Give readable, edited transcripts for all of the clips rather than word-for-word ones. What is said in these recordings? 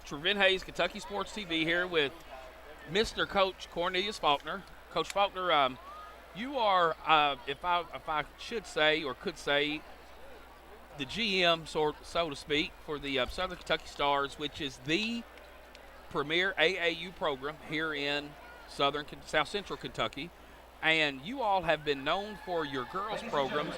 Trevent Hayes, Kentucky Sports TV here with Mr. Coach Cornelius Faulkner. Coach Faulkner, you are, if I should say or could say, the GM, so to speak, for the Southern Kentucky Starz, which is the premier AAU program here in South Central Kentucky. And you all have been known for your girls programs,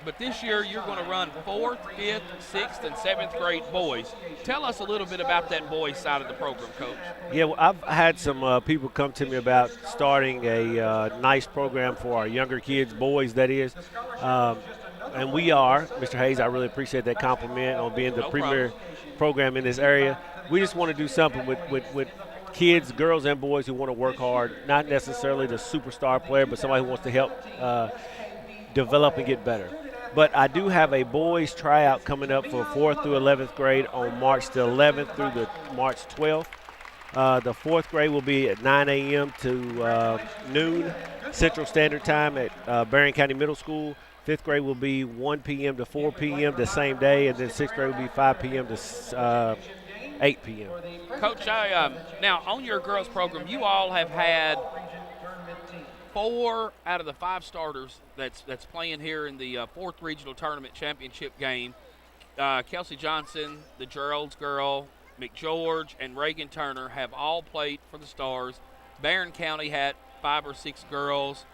but this year you're going to run 4th, 5th, 6th, and 7th grade boys. Tell us a little bit about that boys side of the program, Coach. Yeah, well, I've had some people come to me about starting a nice program for our younger kids, boys that is. And we are, Mr. Hayes, I really appreciate that compliment on being the premier program in this area. We just want to do something with kids, girls and boys who want to work hard, not necessarily the superstar player, but somebody who wants to help develop and get better. But I do have a boys tryout coming up for 4th through 11th grade on March the 11th through the March 12th. The 4th grade will be at 9 a.m. to noon Central Standard Time at Barron County Middle School. 5th grade will be 1 p.m. to 4 p.m. the same day, and then 6th grade will be 5 p.m. to 8 p.m. Coach, now on your girls program, you all have had 4 out of the 5 starters that's playing here in the 4th regional tournament championship game. Kelsey Johnson, the Gerald's girl, McGeorge, and Reagan Turner have all played for the Starz. Barron County had 5 or 6 girls.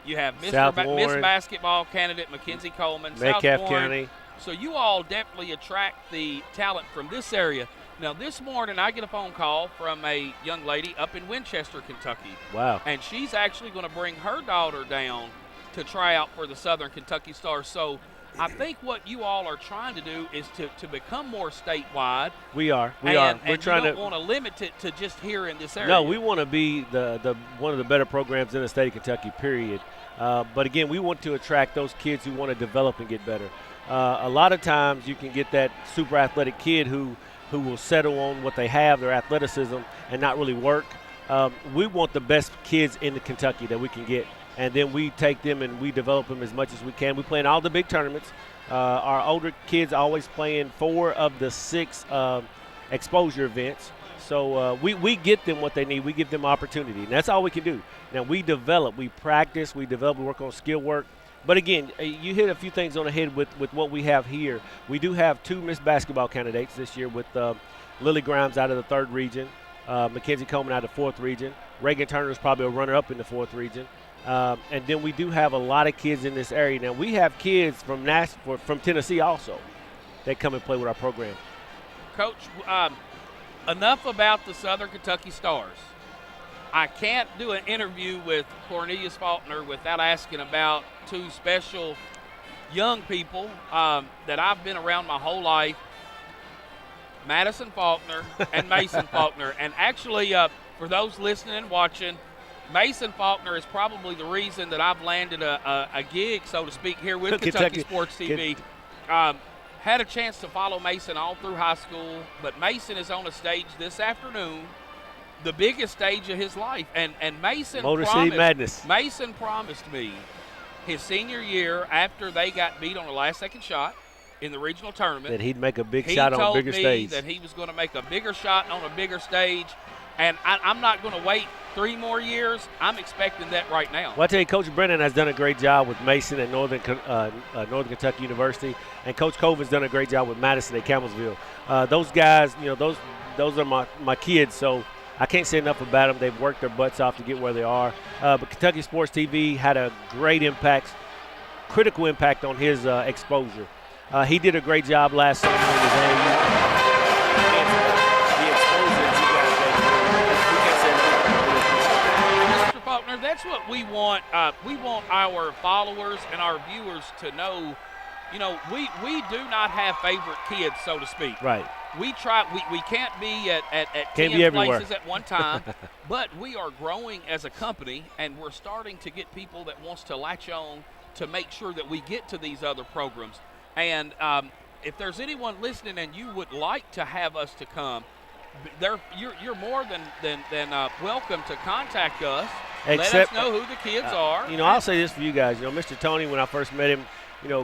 You have Miss Basketball candidate Mackenzie Coleman, Metcalfe South Warren. County. So you all definitely attract the talent from this area. Now, this morning I get a phone call from a young lady up in Winchester, Kentucky. Wow. And she's actually going to bring her daughter down to try out for the Southern Kentucky Starz. So I think what you all are trying to do is to become more statewide. We are. We're trying you don't want to limit it to just here in this area. No, we want to be the one of the better programs in the state of Kentucky, period. But, again, we want to attract those kids who want to develop and get better. A lot of times you can get that super athletic kid who will settle on what they have, their athleticism, and not really work. We want the best kids in the Kentucky that we can get, and then we take them and we develop them as much as we can. We play in all the big tournaments. Our older kids always play in 4 of the 6 exposure events. So we get them what they need. We give them opportunity, and that's all we can do. Now, we develop, we practice, we develop, we work on skill work. But, again, you hit a few things on the head with what we have here. We do have 2 Miss Basketball candidates this year with Lily Grimes out of the 3rd region, Mackenzie Coleman out of the 4th region. Reagan Turner is probably a runner-up in the 4th region. And then we do have a lot of kids in this area. Now, we have kids from Tennessee also that come and play with our program. Coach, enough about the Southern Kentucky Starz. I can't do an interview with Cornelius Faulkner without asking about 2 special young people that I've been around my whole life, Madison Faulkner and Mason Faulkner. And actually, for those listening and watching, Mason Faulkner is probably the reason that I've landed a gig, so to speak, here with Kentucky Sports TV. Had a chance to follow Mason all through high school, but Mason is on a stage this afternoon, the biggest stage of his life. And Mason Motor City Madness. Mason promised me his senior year, after they got beat on the last-second shot in the regional tournament, that he'd make a big shot on a bigger stage. He told me that he was going to make a bigger shot on a bigger stage, and I'm not going to wait 3 more years. I'm expecting that right now. Well, I tell you, Coach Brennan has done a great job with Mason at Northern Kentucky University, and Coach Colvin's done a great job with Madison at Campbellsville. Those guys, those are my kids, so I can't say enough about them. They've worked their butts off to get where they are. But Kentucky Sports TV had a great impact, critical impact on his exposure. He did a great job last summer in his AAU. Mr. Faulkner, that's what we want. We want our followers and our viewers to know. We do not have favorite kids, so to speak. Right. We try. We can't be at 10 places at one time, but we are growing as a company, and we're starting to get people that wants to latch on to make sure that we get to these other programs. And if there's anyone listening and you would like to have us to come, you're more than welcome to contact us. Let us know who the kids are. I'll say this for you guys. Mr. Tony, when I first met him,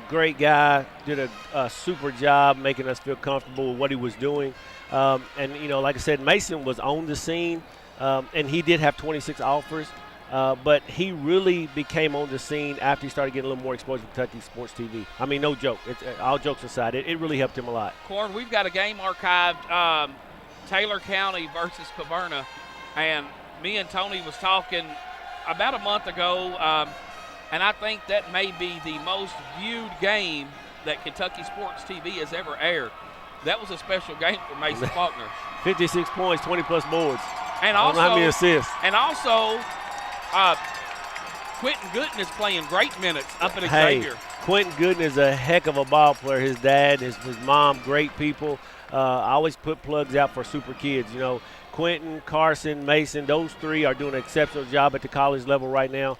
great guy, did a super job making us feel comfortable with what he was doing. And like I said, Mason was on the scene, and he did have 26 offers. But he really became on the scene after he started getting a little more exposure to Kentucky Sports TV. I mean, no joke. All jokes aside, it really helped him a lot. Corn, we've got a game archived, Taylor County versus Caverna, and me and Tony was talking about a month ago, and I think that may be the most viewed game that Kentucky Sports TV has ever aired. That was a special game for Mason Faulkner. 56 points, 20-plus boards. And I don't know how many assists. And also, Quentin Gooden is playing great minutes up at Xavier. Quentin Gooden is a heck of a ball player. His dad, his mom, great people. I always put plugs out for super kids. Quentin, Carson, Mason, those three are doing an exceptional job at the college level right now.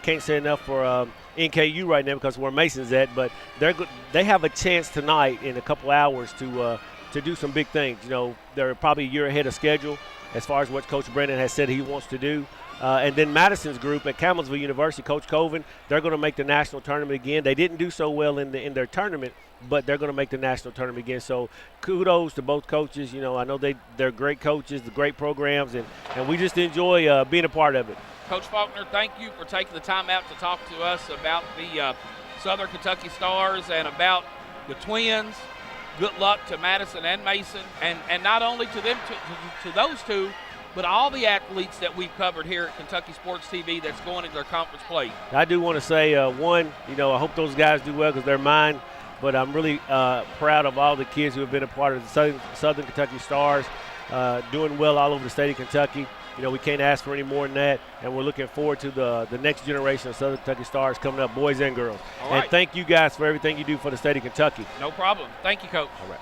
Can't say enough for NKU right now because where Mason's at, but they have a chance tonight in a couple hours to do some big things. They're probably a year ahead of schedule as far as what Coach Brennan has said he wants to do. And then Madison's group at Campbellsville University, Coach Coven, they're going to make the national tournament again. They didn't do so well in their tournament, but they're going to make the national tournament again. So kudos to both coaches. I know they're great coaches, the great programs, and we just enjoy being a part of it. Coach Faulkner, thank you for taking the time out to talk to us about the Southern Kentucky Stars and about the Twins. Good luck to Madison and Mason, and not only to them, to those two, but all the athletes that we've covered here at Kentucky Sports TV that's going into their conference play. I do want to say, one, I hope those guys do well because they're mine, but I'm really proud of all the kids who have been a part of the Southern Kentucky Stars, doing well all over the state of Kentucky. We can't ask for any more than that, and we're looking forward to the next generation of Southern Kentucky Stars coming up, boys and girls. All right. And thank you guys for everything you do for the state of Kentucky. No problem. Thank you, Coach. All right.